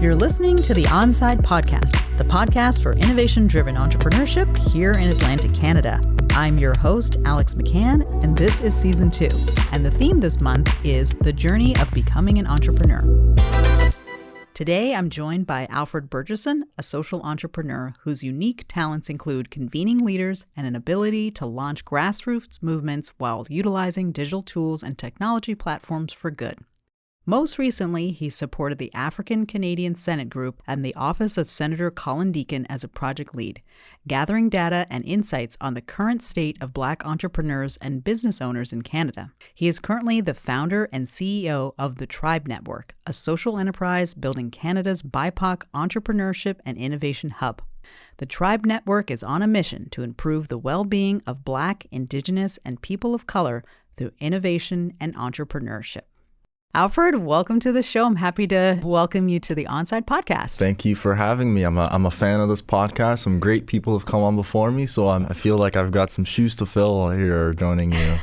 You're listening to the ONSIDE Podcast, the podcast for innovation-driven entrepreneurship here in Atlantic Canada. I'm your host, Alex McCann, and this is Season 2. And the theme this month is the journey of becoming an entrepreneur. Today, I'm joined by Alfred Burgesson, a social entrepreneur whose unique talents include convening leaders and an ability to launch grassroots movements while utilizing digital tools and technology platforms for good. Most recently, he supported the African Canadian Senate Group and the Office of Senator Colin Deacon as a project lead, gathering data and insights on the current state of Black entrepreneurs and business owners in Canada. He is currently the founder and CEO of the Tribe Network, a social enterprise building Canada's BIPOC entrepreneurship and innovation hub. The Tribe Network is on a mission to improve the well-being of Black, Indigenous, and people of color through innovation and entrepreneurship. Alfred, welcome to the show. I'm happy to welcome you to the ONSIDE Podcast. Thank you for having me. I'm a fan of this podcast. Some great people have come on before me, so I feel like I've got some shoes to fill here joining you.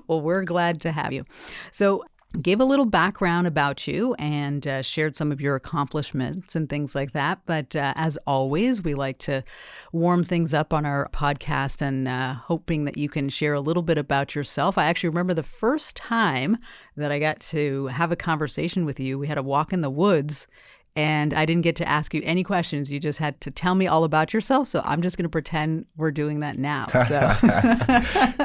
Well, we're glad to have you. So gave a little background about you and shared some of your accomplishments and things like that. But as always, we like to warm things up on our podcast and hoping that you can share a little bit about yourself. I actually remember the first time that I got to have a conversation with you. We had a walk in the woods and I didn't get to ask you any questions. You just had to tell me all about yourself. So I'm just going to pretend we're doing that now. So.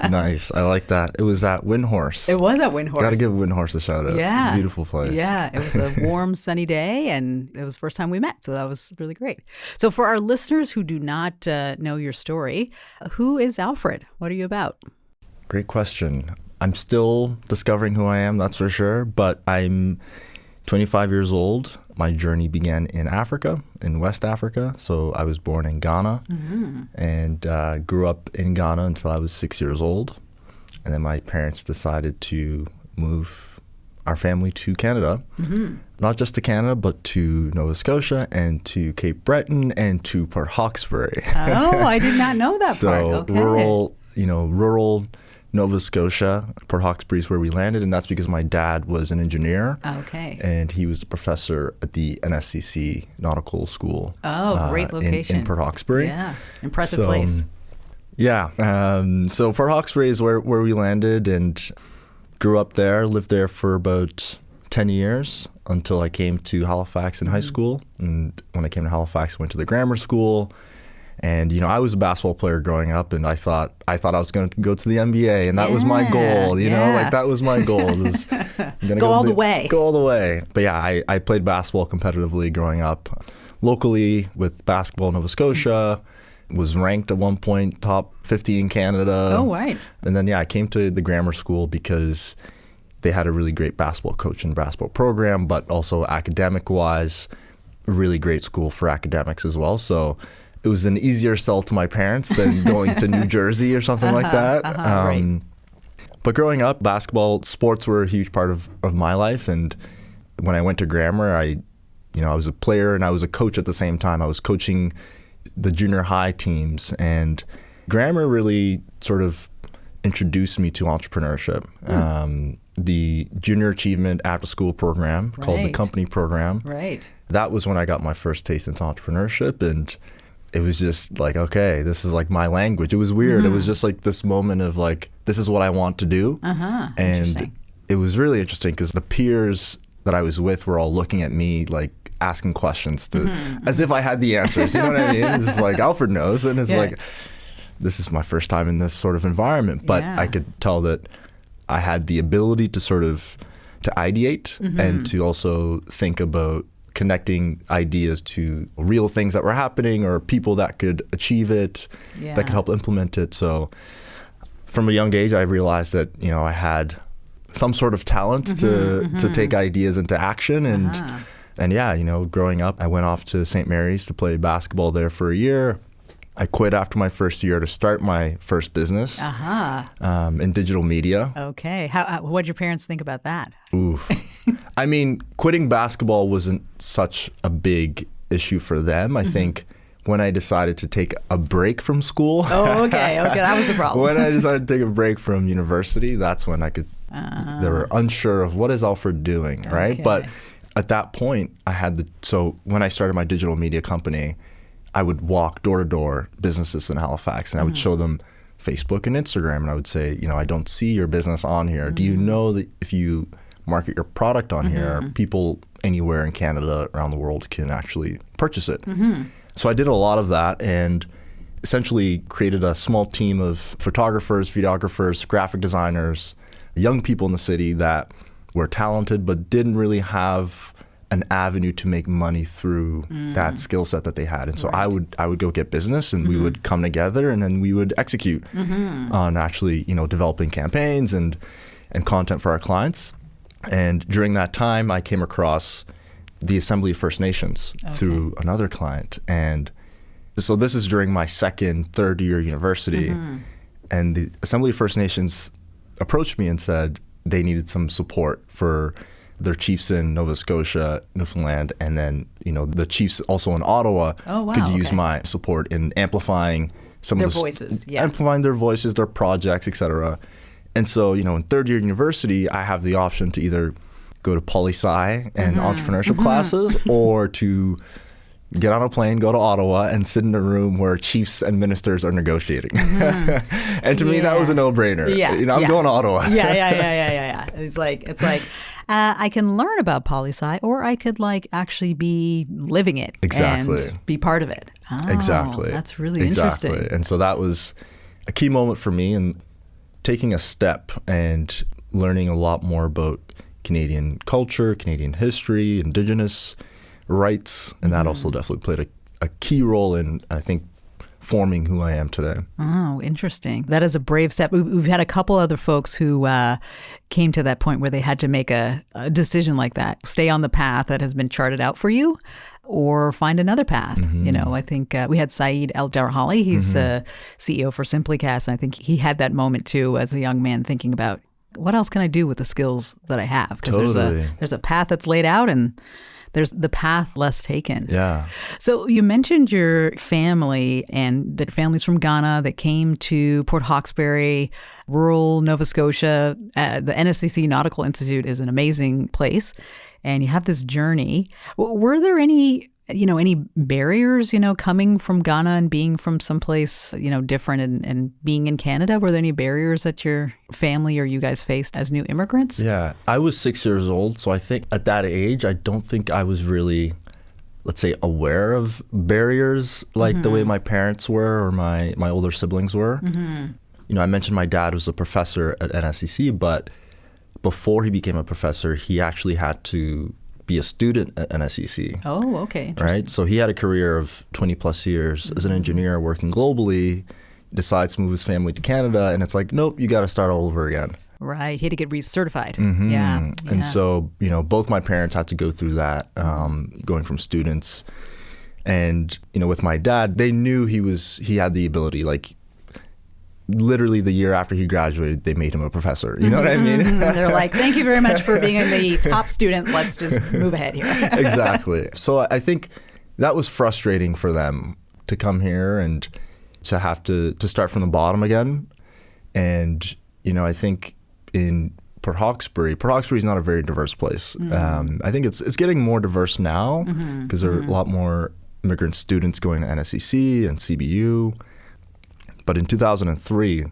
Nice. I like that. It was at Windhorse. It was at Windhorse. Got to give Windhorse a shout out. Yeah. Beautiful place. Yeah. It was a warm, sunny day and it was the first time we met. So that was really great. So for our listeners who do not know your story, who is Alfred? What are you about? Great question. I'm still discovering who I am, that's for sure. But I'm 25 years old. My journey began in Africa, in West Africa. So I was born in Ghana and grew up in Ghana until I was 6 years old. And then my parents decided to move our family to Canada, not just to Canada, but to Nova Scotia and to Cape Breton and to Port Hawkesbury. Oh, I did not know that part. Okay. Rural Nova Scotia, Port Hawkesbury is where we landed, and that's because my dad was an engineer. Okay. And he was a professor at the NSCC Nautical School. Oh, great location. In Port Hawkesbury. Yeah, impressive place. Yeah. So Port Hawkesbury is where we landed and grew up there, lived there for about 10 years until I came to Halifax in high school. And when I came to Halifax, I went to the grammar school. And, I was a basketball player growing up, and I thought I was going to go to the NBA, and that was my goal, that was my goal. Go all the way. Go all the way. But yeah, I played basketball competitively growing up locally with Basketball Nova Scotia, was ranked at one point top 50 in Canada. Oh, right. And then, I came to the grammar school because they had a really great basketball coach and basketball program, but also academic-wise, a really great school for academics as well. So it was an easier sell to my parents than going to New Jersey or something like that. Right. But growing up, sports were a huge part of my life. And when I went to grammar, I was a player and I was a coach at the same time. I was coaching the junior high teams. And grammar really sort of introduced me to entrepreneurship. The junior achievement after school program called the company program. Right. That was when I got my first taste into entrepreneurship. And it was just like, okay, this is like my language. It was weird. It was just like this moment of like, this is what I want to do. And it was really interesting because the peers that I was with were all looking at me like asking questions as if I had the answers. You know what I mean? It's just like, Alfred knows. And it's like, this is my first time in this sort of environment. But I could tell that I had the ability to sort of to ideate and to also think about connecting ideas to real things that were happening or people that could achieve it, that could help implement it. So from a young age, I realized that, I had some sort of talent to take ideas into action. And growing up, I went off to St. Mary's to play basketball there for a year. I quit after my first year to start my first business in digital media. Okay. What did your parents think about that? Oof. I mean, quitting basketball wasn't such a big issue for them. I think when I decided to take a break from school. Oh, okay. That was the problem. When I decided to take a break from university, that's when I could, they were unsure of what is Alfred doing, right? But at that point, so when I started my digital media company, I would walk door to door businesses in Halifax, and I would show them Facebook and Instagram, and I would say, I don't see your business on here. Do you know that if you market your product on here, people anywhere in Canada, around the world, can actually purchase it? So I did a lot of that, and essentially created a small team of photographers, videographers, graphic designers, young people in the city that were talented but didn't really have an avenue to make money through that skill set that they had. And so I would go get business, and we would come together, and then we would execute on actually, developing campaigns and content for our clients. And during that time, I came across the Assembly of First Nations through another client. And so this is during my third year university. And the Assembly of First Nations approached me and said they needed some support for their chiefs in Nova Scotia, Newfoundland, and then, the chiefs also in Ottawa could use my support in amplifying some their of voices, amplifying their voices, their projects, etc. And so, in third year university, I have the option to either go to poli-sci and entrepreneurship classes, or to get on a plane, go to Ottawa, and sit in a room where chiefs and ministers are negotiating. And to me, that was a no-brainer. I'm going to Ottawa. It's like I can learn about poli-sci, or I could actually be living it and be part of it. Oh, exactly. That's really interesting. And so that was a key moment for me in taking a step and learning a lot more about Canadian culture, Canadian history, Indigenous rights, and that also definitely played a key role in, I think, forming who I am today. Oh, interesting. That is a brave step. We've had a couple other folks who came to that point where they had to make a decision like that. Stay on the path that has been charted out for you, or find another path. I think we had Saeed El-Darhali. He's the CEO for Simplycast, and I think he had that moment too as a young man, thinking about, what else can I do with the skills that I have? Because there's a path that's laid out, and there's the path less taken. Yeah. So you mentioned your family, and that family's from Ghana that came to Port Hawkesbury, rural Nova Scotia. The NSCC Nautical Institute is an amazing place, and you have this journey. Were there any barriers, coming from Ghana and being from someplace, different and being in Canada? Were there any barriers that your family or you guys faced as new immigrants? Yeah, I was 6 years old. So I think at that age, I don't think I was really, let's say, aware of barriers like the way my parents were, or my older siblings were. I mentioned my dad was a professor at NSCC, but before he became a professor, he actually had to be a student at NSCC. Oh, okay. Right? So he had a career of 20 plus years as an engineer working globally, decides to move his family to Canada, and it's like, nope, you got to start all over again. Right. He had to get recertified. Yeah. And so, both my parents had to go through that, going from students. And, with my dad, they knew he had the ability, literally the year after he graduated, they made him a professor. You know what I mean? They're like, thank you very much for being the top student. Let's just move ahead here. Exactly. So I think that was frustrating for them to come here and to have to start from the bottom again. And, I think in Port Hawkesbury is not a very diverse place. I think it's getting more diverse now because there are a lot more immigrant students going to NSCC and CBU. But in 2003,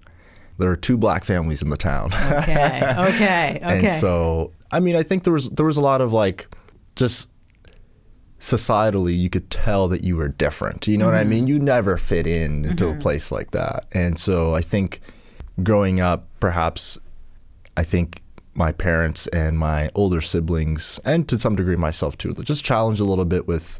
there were 2 black families in the town. Okay. And so, I think there was a lot of just societally, you could tell that you were different. You know what I mean? You never fit into a place like that. And so I think growing up, perhaps, I think my parents and my older siblings, and to some degree myself too, just challenged a little bit with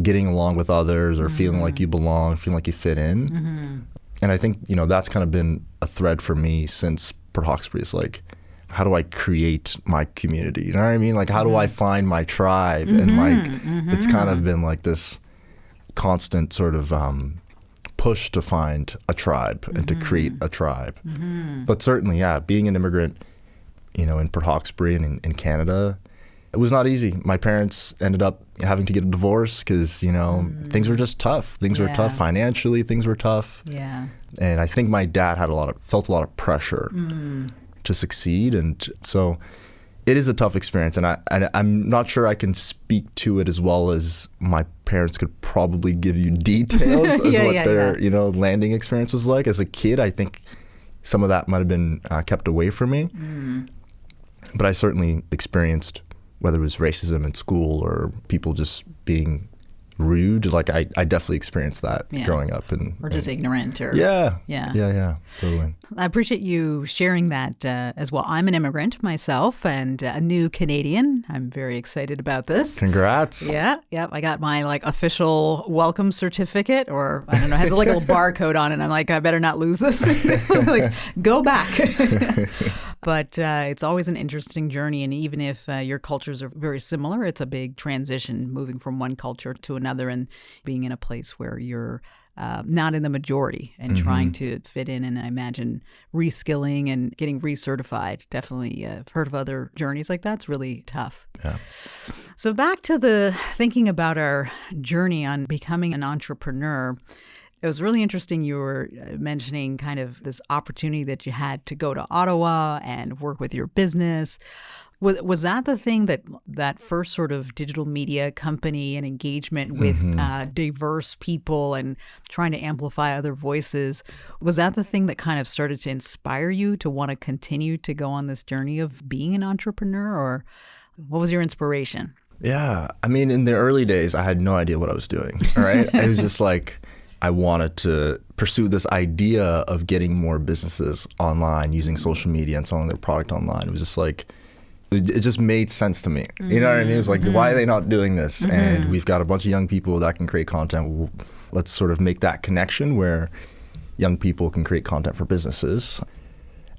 getting along with others, or feeling like you belong, feeling like you fit in. And I think, that's kind of been a thread for me since Port Hawkesbury. Is how do I create my community? You know what I mean? How do I find my tribe? And it's kind of been this constant sort of push to find a tribe and to create a tribe. But certainly, being an immigrant, in Port Hawkesbury and in Canada, it was not easy. My parents ended up having to get a divorce because, things were just tough. Things were tough financially. Things were tough. Yeah. And I think my dad felt a lot of pressure to succeed. And so It is a tough experience, and I'm not sure I can speak to it as well as my parents could probably give you details as what their landing experience was like. As a kid, I think some of that might have been kept away from me. But I certainly experienced, whether it was racism in school or people just being rude, like I definitely experienced that growing up. Or just ignorant. Or Yeah, totally. I appreciate you sharing that as well. I'm an immigrant myself and a new Canadian. I'm very excited about this. Congrats. Yeah. I got my official welcome certificate, or I don't know, it has a little barcode on it. I'm like, I better not lose this thing. Go back. But it's always an interesting journey. And even if your cultures are very similar, it's a big transition moving from one culture to another and being in a place where you're not in the majority and trying to fit in. And I imagine reskilling and getting recertified. Definitely heard of other journeys like that. It's really tough. Yeah. So back to the thinking about our journey on becoming an entrepreneur. It was really interesting. You were mentioning kind of this opportunity that you had to go to Ottawa and work with your business. Was that the thing that first sort of digital media company and engagement with diverse people and trying to amplify other voices, was that the thing that kind of started to inspire you to want to continue to go on this journey of being an entrepreneur, or what was your inspiration? Yeah. I mean, in the early days, I had no idea what I was doing. All right. It was just like, I wanted to pursue this idea of getting more businesses online using social media and selling their product online. It was just like, it just made sense to me. You know what I mean? It was like, why are they not doing this? And we've got a bunch of young people that can create content. Let's sort of make that connection where young people can create content for businesses.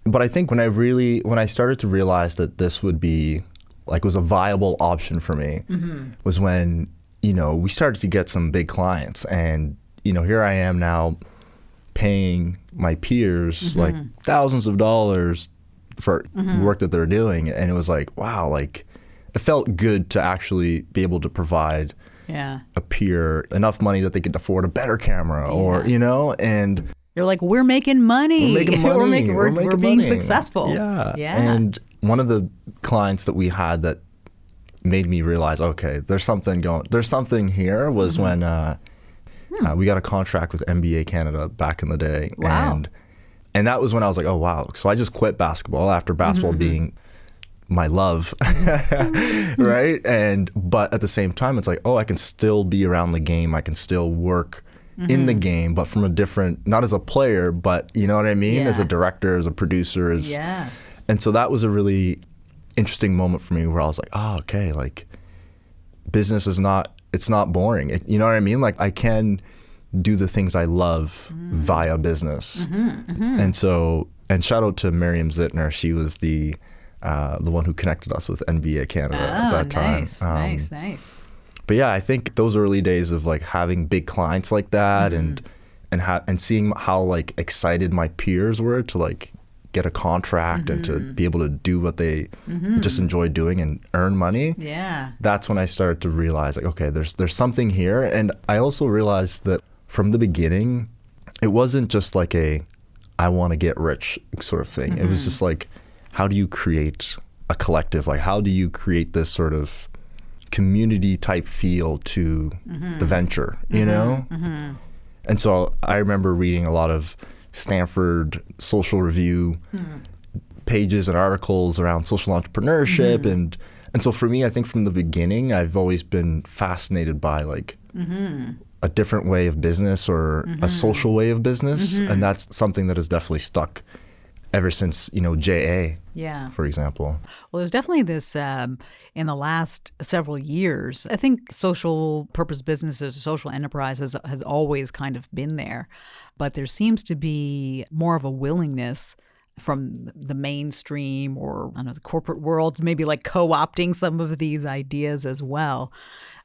But I think when I started to realize that this would be was a viable option for me was when, we started to get some big clients, and here I am now paying my peers thousands of dollars for work that they're doing. And it was like, wow, it felt good to actually be able to provide a peer enough money that they could afford a better camera or, and you're like, we're making money. We're being successful. Yeah. And one of the clients that we had that made me realize, okay, there's something here was when, we got a contract with NBA Canada back in the day. Wow. And that was when I was like, oh, wow. So I just quit basketball after basketball being my love, right? But at the same time, it's like, oh, I can still be around the game. I can still work in the game, but from a different, not as a player, but you know what I mean? As a director, as a producer. And so that was a really interesting moment for me where I was like, oh, okay, business is it's not boring. You know what I mean? I can do the things I love via business. And so, and shout out to Miriam Zittner. She was the one who connected us with NBA Canada at that time. Nice. But yeah, I think those early days of having big clients like that and seeing how excited my peers were to get a contract and to be able to do what they just enjoy doing and earn money. Yeah. That's when I started to realize okay, there's something here. And I also realized that from the beginning, it wasn't just I want to get rich sort of thing. It was just how do you create a collective? How do you create this sort of community type feel to the venture, you know? And so I remember reading a lot of Stanford social review pages and articles around social entrepreneurship. And so for me, I think from the beginning, I've always been fascinated by a different way of business or a social way of business. And that's something that has definitely stuck ever since, JA, for example. Well, there's definitely this in the last several years. I think social purpose businesses, social enterprises has always kind of been there. But there seems to be more of a willingness from the mainstream or the corporate world, maybe co-opting some of these ideas as well.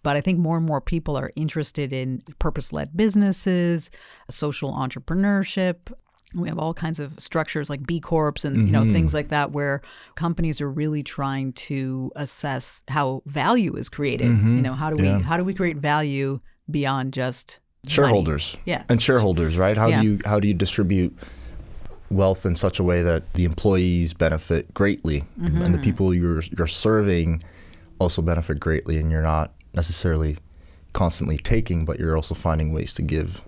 But I think more and more people are interested in purpose-led businesses, social entrepreneurship. We have all kinds of structures like B Corps and things like that, where companies are really trying to assess how value is created. How do we create value beyond just shareholders? Money? And shareholders, right? How do you distribute wealth in such a way that the employees benefit greatly, and the people you're serving also benefit greatly, and you're not necessarily constantly taking, but you're also finding ways to give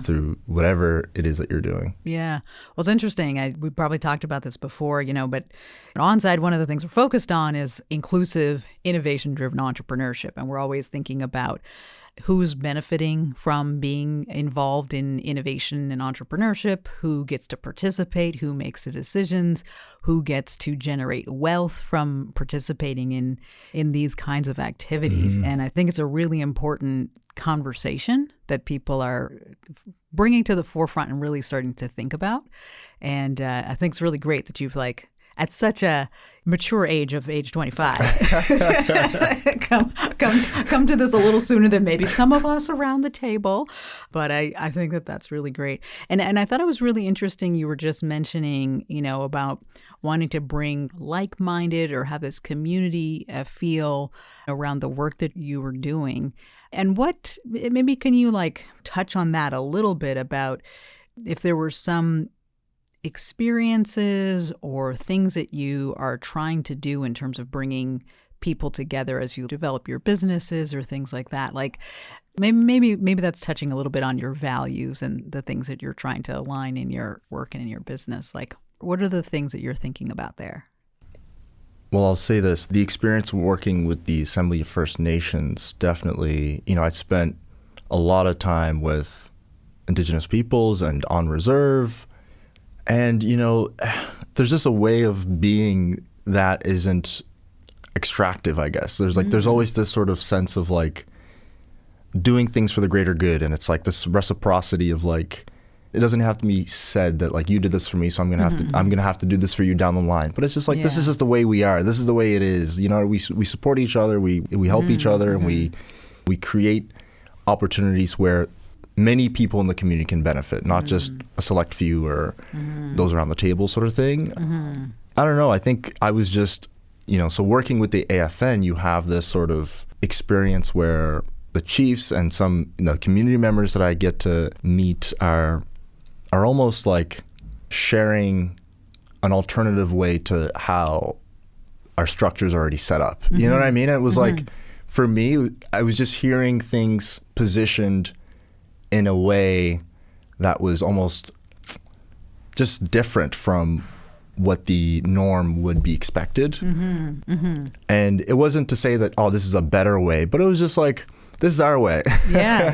through whatever it is that you're doing. Yeah. Well, it's interesting. We probably talked about this before, but at ONSIDE, one of the things we're focused on is inclusive, innovation-driven entrepreneurship. And we're always thinking about who's benefiting from being involved in innovation and entrepreneurship, who gets to participate, who makes the decisions, who gets to generate wealth from participating in these kinds of activities. And I think it's a really important conversation that people are bringing to the forefront and really starting to think about. And I think it's really great that you've at such a mature age of age 25, come to this a little sooner than maybe some of us around the table. But I think that that's really great. And I thought it was really interesting you were just mentioning, about wanting to bring like-minded or have this community feel around the work that you were doing. And maybe can you touch on that a little bit about if there were some experiences or things that you are trying to do in terms of bringing people together as you develop your businesses or things like that? Maybe that's touching a little bit on your values and the things that you're trying to align in your work and in your business. What are the things that you're thinking about there? Well, I'll say this. The experience working with the Assembly of First Nations, definitely, I spent a lot of time with Indigenous peoples and on reserve. And, there's just a way of being that isn't extractive, I guess. There's always this sort of sense of doing things for the greater good. And it's this reciprocity of it doesn't have to be said that you did this for me, so I'm gonna have to do this for you down the line. But it's just this is just the way we are. This is the way it is. We support each other. We help each other, and we create opportunities where many people in the community can benefit, not just a select few or those around the table sort of thing. I don't know. I think I was just, so working with the AFN, you have this sort of experience where the chiefs and some community members that I get to meet are almost sharing an alternative way to how our structure's already set up. You know what I mean? It was for me, I was just hearing things positioned in a way that was almost just different from what the norm would be expected. And it wasn't to say that, this is a better way, but it was just this is our way. Yeah.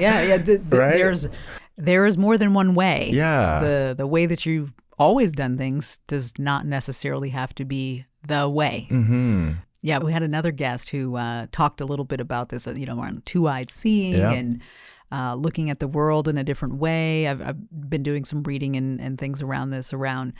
Right? There is more than one way. Yeah. The way that you've always done things does not necessarily have to be the way. Yeah, we had another guest who talked a little bit about this, on two-eyed seeing and looking at the world in a different way. I've been doing some reading and things around this, around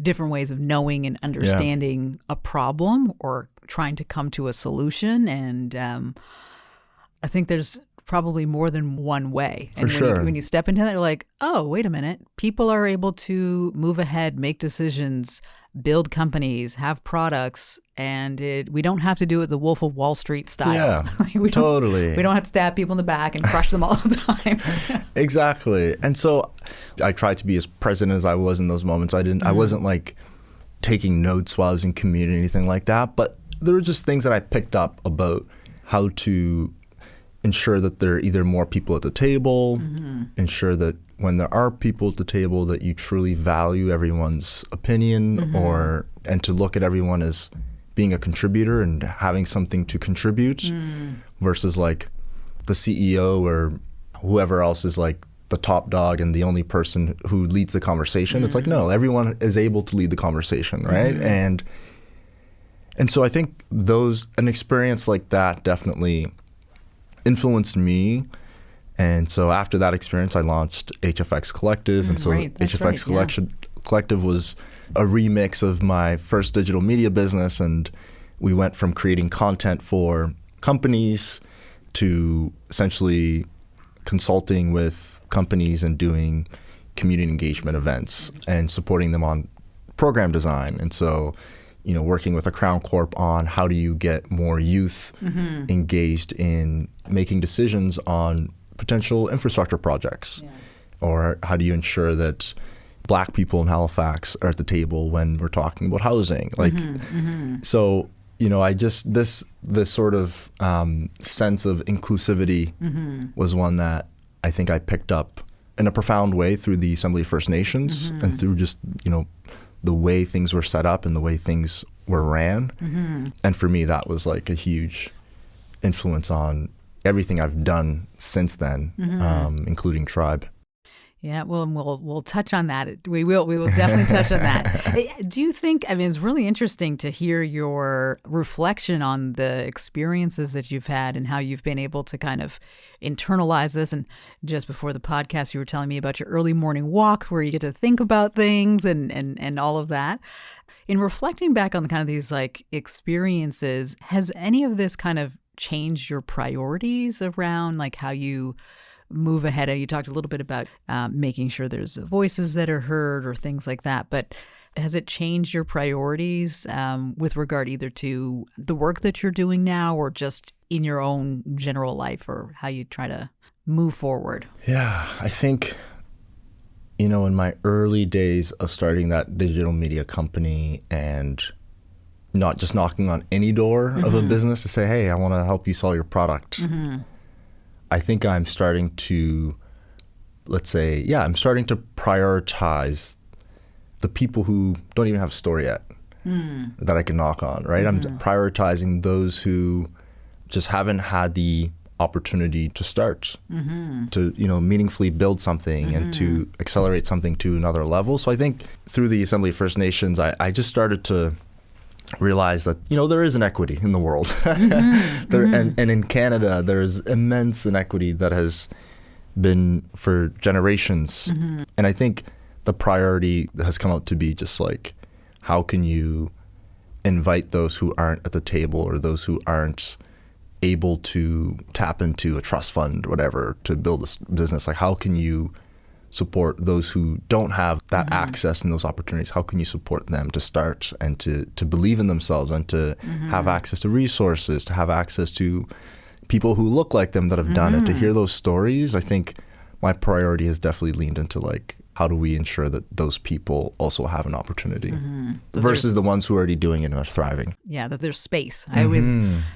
different ways of knowing and understanding a problem or trying to come to a solution. And I think there's probably more than one way. And when you step into that, you're like, oh, wait a minute. People are able to move ahead, make decisions, build companies, have products, and we don't have to do it the Wolf of Wall Street style. Yeah, totally. We don't have to stab people in the back and crush them all the time. Exactly. And so I tried to be as present as I was in those moments. I wasn't taking notes while I was in community or anything like that, but there were just things that I picked up about how to ensure that there are either more people at the table, ensure that when there are people at the table that you truly value everyone's opinion, and to look at everyone as being a contributor and having something to contribute versus the CEO or whoever else is the top dog and the only person who leads the conversation. It's no, everyone is able to lead the conversation, right? And so I think an experience like that definitely influenced me. And so after that experience, I launched HFX Collective. And so HFX Collective was a remix of my first digital media business. And we went from creating content for companies to essentially consulting with companies and doing community engagement events and supporting them on program design. And so, working with a Crown Corp on how do you get more youth engaged in making decisions on potential infrastructure projects, or how do you ensure that Black people in Halifax are at the table when we're talking about housing. Like, so, you know, I just, this sort of sense of inclusivity was one that I think I picked up in a profound way through the Assembly of First Nations and through just, you know, the way things were set up and the way things were ran. And for me, that was like a huge influence on everything I've done since then, including Tribe. Yeah, well, we'll touch on that. We will definitely touch on that. Do you think, I mean, it's really interesting to hear your reflection on the experiences that you've had and how you've been able to kind of internalize this. And just before the podcast, you were telling me about your early morning walk where you get to think about things and all of that. In reflecting back on kind of these like experiences, has any of this kind of changed your priorities around like how you move ahead? You talked a little bit about making sure there's voices that are heard or things like that, but has it changed your priorities with regard either to the work that you're doing now or just in your own general life or how you try to move forward? Yeah, I think, you know, in my early days of starting that digital media company and not just knocking on any door of a business to say, hey, I want to help you sell your product. I think I'm starting to, let's say, I'm starting to prioritize the people who don't even have a store yet that I can knock on, right? I'm prioritizing those who just haven't had the opportunity to start, to, you know, meaningfully build something and to accelerate something to another level. So I think through the Assembly of First Nations, I just started to realize that, you know, there is inequity in the world. And in Canada, there's immense inequity that has been for generations. And I think the priority has come out to be just like, how can you invite those who aren't at the table or those who aren't able to tap into a trust fund or whatever to build a business? Like, how can you support those who don't have that access and those opportunities? How can you support them to start and to believe in themselves and to have access to resources, to have access to people who look like them that have done it, to hear those stories? I think my priority has definitely leaned into like, how do we ensure that those people also have an opportunity versus the ones who are already doing it and are thriving? Yeah, that there's space. I always,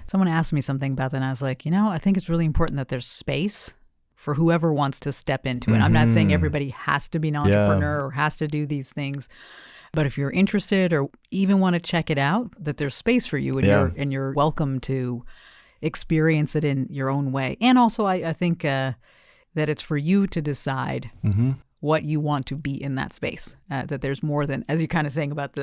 someone asked me something about that and I was like, you know, I think it's really important that there's space for whoever wants to step into it. I'm not saying everybody has to be an entrepreneur or has to do these things, but if you're interested or even want to check it out, that there's space for you and you're welcome to experience it in your own way. And also, I think that it's for you to decide what you want to be in that space. That there's more than, as you're kind of saying about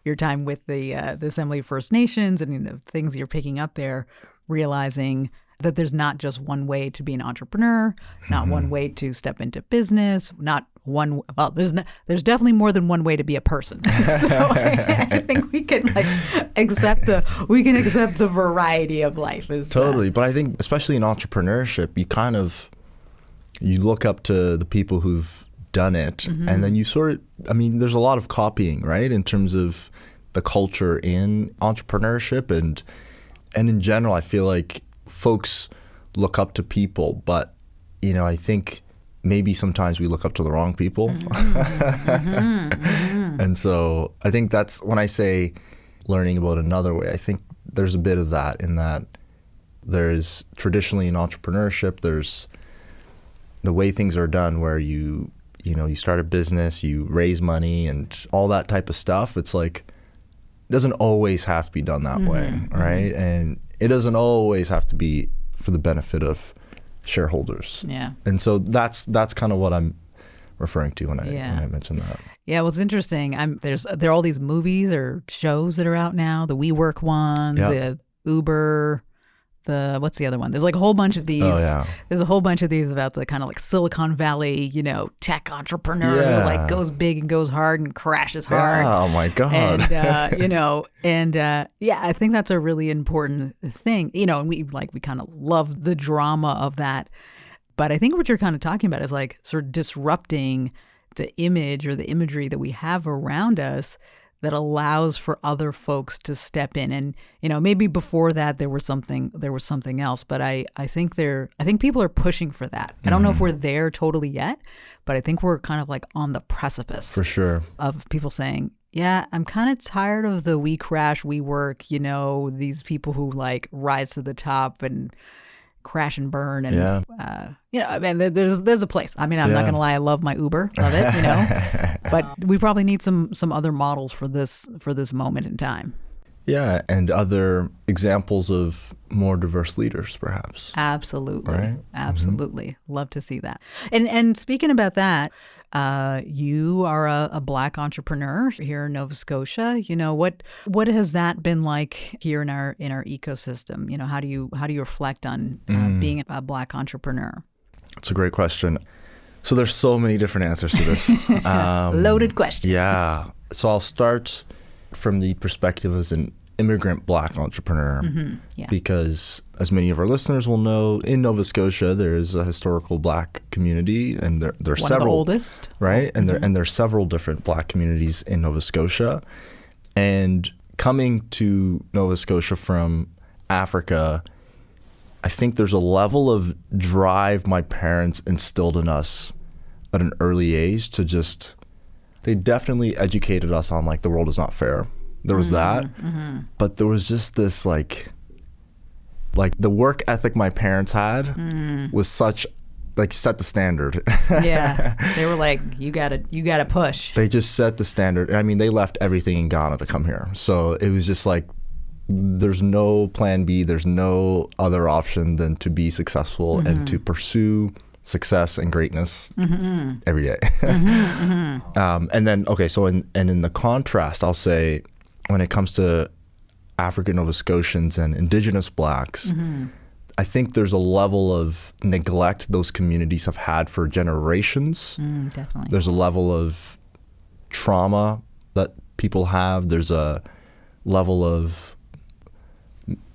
your time with the Assembly of First Nations and, you know, things you're picking up there, realizing that there's not just one way to be an entrepreneur, not one way to step into business, there's definitely more than one way to be a person. So I think we can accept the variety of life. Totally. But I think especially in entrepreneurship, you look up to the people who've done it and then you there's a lot of copying, right? In terms of the culture in entrepreneurship and in general, I feel like folks look up to people, but, you know, I think maybe sometimes we look up to the wrong people. And so I think that's when I say learning about another way, I think there's a bit of that in that there's traditionally in entrepreneurship, there's the way things are done where you start a business, you raise money and all that type of stuff. It's like, it doesn't always have to be done that way, right? And it doesn't always have to be for the benefit of shareholders. Yeah. And so that's kind of what I'm referring to when I mention that. Yeah, well, it's interesting. There are all these movies or shows that are out now. The WeWork one, the Uber, what's the other one? There's like a whole bunch of these. Oh, yeah. There's a whole bunch of these about the kind of like Silicon Valley, you know, tech entrepreneur who like goes big and goes hard and crashes hard. Oh my God. And I think that's a really important thing, you know, and we kind of love the drama of that. But I think what you're kind of talking about is like sort of disrupting the image or the imagery that we have around us that allows for other folks to step in. And, maybe before that there was something else, but I think people are pushing for that. I don't know if we're there totally yet, but I think we're kind of like on the precipice for sure of people saying, yeah, I'm kind of tired of the we crash, we work, these people who like rise to the top and crash and burn. And, there's a place. I mean, I'm not going to lie. I love my Uber. Love it, but we probably need some other models for this moment in time. Yeah. And other examples of more diverse leaders, perhaps. Absolutely. Right? Absolutely. Love to see that. And speaking about that, you are a Black entrepreneur here in Nova Scotia. What has that been like here in our ecosystem? How do you reflect on being a Black entrepreneur? It's a great question. So there's so many different answers to this. Loaded question. Yeah. So I'll start from the perspective as an immigrant Black entrepreneur, because as many of our listeners will know, in Nova Scotia there is a historical Black community, and there are several, of the oldest, right? And there are several different Black communities in Nova Scotia. And coming to Nova Scotia from Africa, I think there's a level of drive my parents instilled in us at an early age to they definitely educated us on like the world is not fair. There was that, but there was just this like the work ethic my parents had was such, like, set the standard. Yeah, they were like, you gotta push. They just set the standard. I mean, they left everything in Ghana to come here, so it was just like there's no plan B. There's no other option than to be successful and to pursue success and greatness every day. And then so in the contrast, I'll say, when it comes to African Nova Scotians and Indigenous Blacks, I think there's a level of neglect those communities have had for generations. Definitely. There's a level of trauma that people have. There's a level of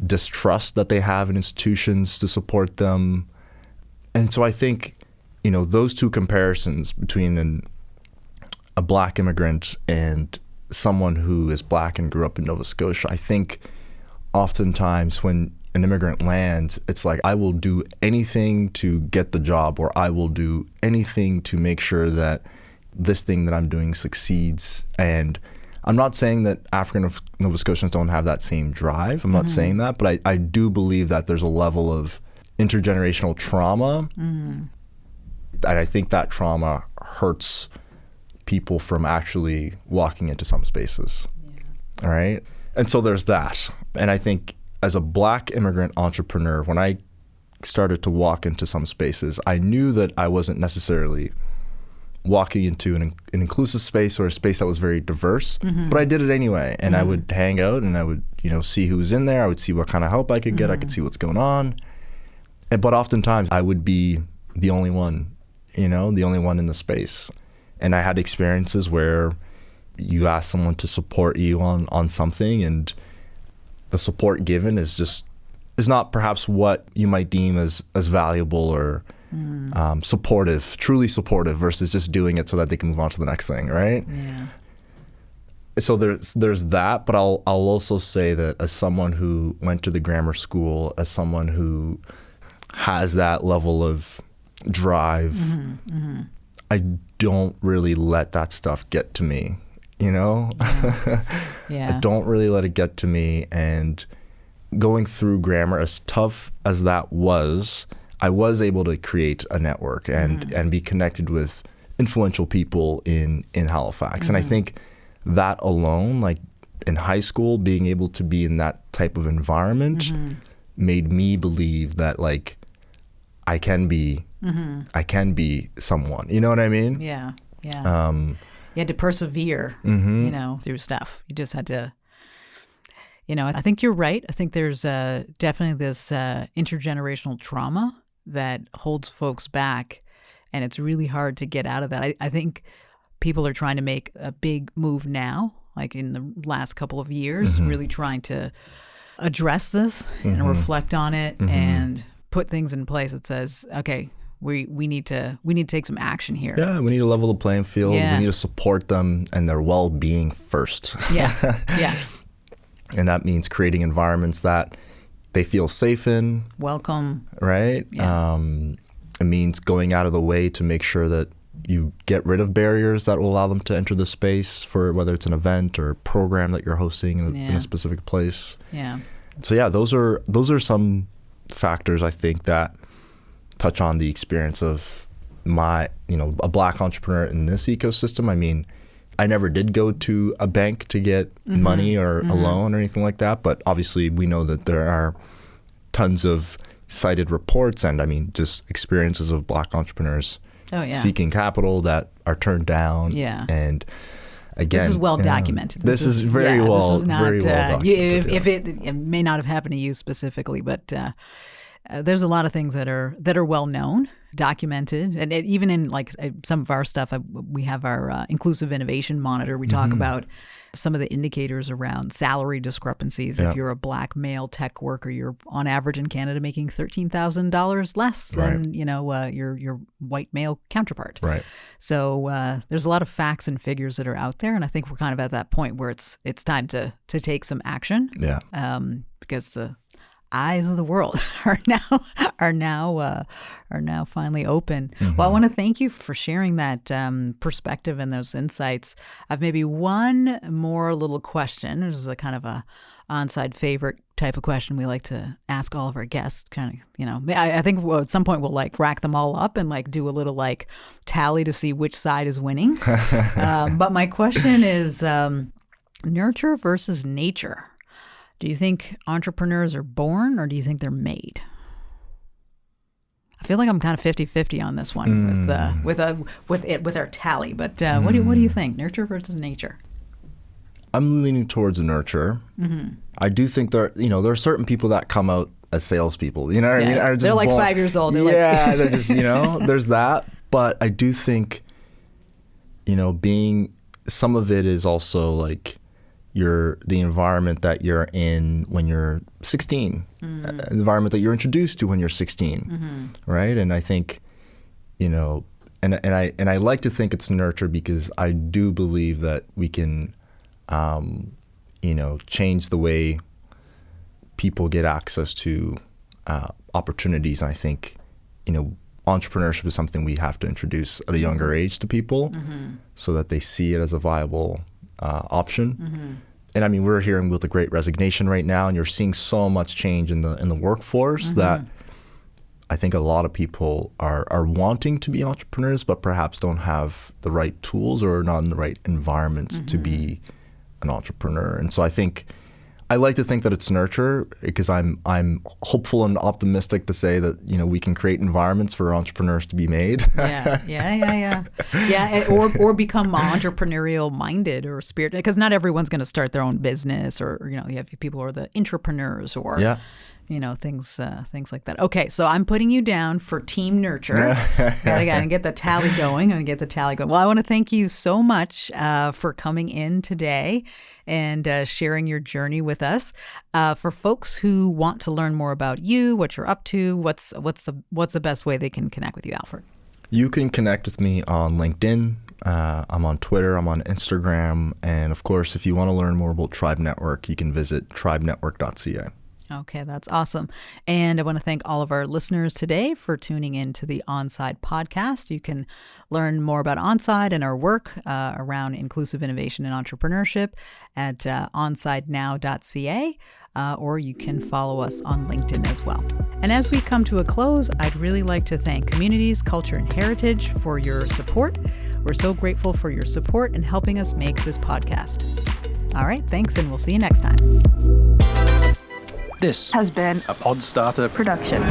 distrust that they have in institutions to support them. And so I think, those two comparisons between a Black immigrant and someone who is Black and grew up in Nova Scotia, I think oftentimes when an immigrant lands, it's like, I will do anything to get the job, or I will do anything to make sure that this thing that I'm doing succeeds. And I'm not saying that African Nova Scotians don't have that same drive. I'm not saying that, but I do believe that there's a level of intergenerational trauma. And I think that trauma hurts people from actually walking into some spaces. Yeah. All right. And so there's that. And I think as a Black immigrant entrepreneur, when I started to walk into some spaces, I knew that I wasn't necessarily walking into an inclusive space or a space that was very diverse, but I did it anyway. And I would hang out and I would, see who was in there. I would see what kind of help I could get. I could see what's going on. But oftentimes I would be the only one, the only one in the space. And I had experiences where you ask someone to support you on something, and the support given is not perhaps what you might deem as valuable or supportive, truly supportive, versus just doing it so that they can move on to the next thing, right? Yeah. So there's that, but I'll also say that as someone who went to the grammar school, as someone who has that level of drive, I don't really let that stuff get to me, Yeah. I don't really let it get to me. And going through grammar, as tough as that was, I was able to create a network and be connected with influential people in Halifax. And I think that alone, like in high school, being able to be in that type of environment made me believe that, like, I can be someone. You know what I mean? Yeah. Yeah. You had to persevere, through stuff. You just had to, I think you're right. I think there's definitely this intergenerational trauma that holds folks back, and it's really hard to get out of that. I think people are trying to make a big move now, like in the last couple of years, really trying to address this and reflect on it and put things in place that says, okay, we need to take some action here. Yeah, we need to level the playing field. Yeah. We need to support them and their well-being first. Yeah, yeah. And that means creating environments that they feel safe in. Welcome. Right? Yeah. It means going out of the way to make sure that you get rid of barriers that will allow them to enter the space for whether it's an event or a program that you're hosting in a specific place. Yeah. So yeah, those are some factors I think that touch on the experience of a Black entrepreneur in this ecosystem. I mean, I never did go to a bank to get money or a loan or anything like that, but obviously we know that there are tons of cited reports and I mean just experiences of Black entrepreneurs seeking capital that are turned down. Yeah. And again, this is well documented. This is very well documented. If it may not have happened to you specifically, but there's a lot of things that are well known, documented, and even in like some of our stuff, we have our inclusive innovation monitor. We talk about some of the indicators around salary discrepancies. If you're a Black male tech worker, you're on average in Canada making $13,000 less than your white male counterpart. Right. So there's a lot of facts and figures that are out there, and I think we're kind of at that point where it's time to take some action. Yeah. Because the eyes of the world are now finally open. Well, I want to thank you for sharing that perspective and those insights. I've maybe one more little question. This is a kind of a ONSIDE favorite type of question we like to ask all of our guests. Kind of, I think at some point we'll like rack them all up and like do a little like tally to see which side is winning. But my question is nurture versus nature. Do you think entrepreneurs are born or do you think they're made? I feel like I'm kind of 50-50 on this one with our tally. But what do you think? Nurture versus nature? I'm leaning towards nurture. I do think there are certain people that come out as salespeople. You know what I mean? They're like 5 years old. They're just there's that. But I do think being some of it is also like the environment that you're in when you're 16, the environment that you're introduced to when you're 16, right? And I think, and I like to think it's nurture because I do believe that we can, change the way people get access to opportunities. And I think, entrepreneurship is something we have to introduce at a younger age to people so that they see it as a viable option. And I mean, we're hearing with the Great Resignation right now, and you're seeing so much change in the workforce that I think a lot of people are wanting to be entrepreneurs, but perhaps don't have the right tools or not in the right environments to be an entrepreneur. And so I like to think that it's nurture because I'm hopeful and optimistic to say that we can create environments for entrepreneurs to be made. Yeah, or become entrepreneurial minded or spirit, because not everyone's going to start their own business, or you have people who are the entrepreneurs or things like that. Okay, so I'm putting you down for team nurture. Gotta get the tally going. Well, I want to thank you so much for coming in today and sharing your journey with us. For folks who want to learn more about you, what you're up to, what's the best way they can connect with you, Alfred? You can connect with me on LinkedIn. I'm on Twitter. I'm on Instagram. And of course, if you want to learn more about Tribe Network, you can visit tribenetwork.ca. Okay, that's awesome. And I want to thank all of our listeners today for tuning in to the ONSIDE podcast. You can learn more about ONSIDE and our work around inclusive innovation and entrepreneurship at onsidenow.ca, or you can follow us on LinkedIn as well. And as we come to a close, I'd really like to thank Communities, Culture, and Heritage for your support. We're so grateful for your support in helping us make this podcast. All right, thanks, and we'll see you next time. This has been a Podstarter production.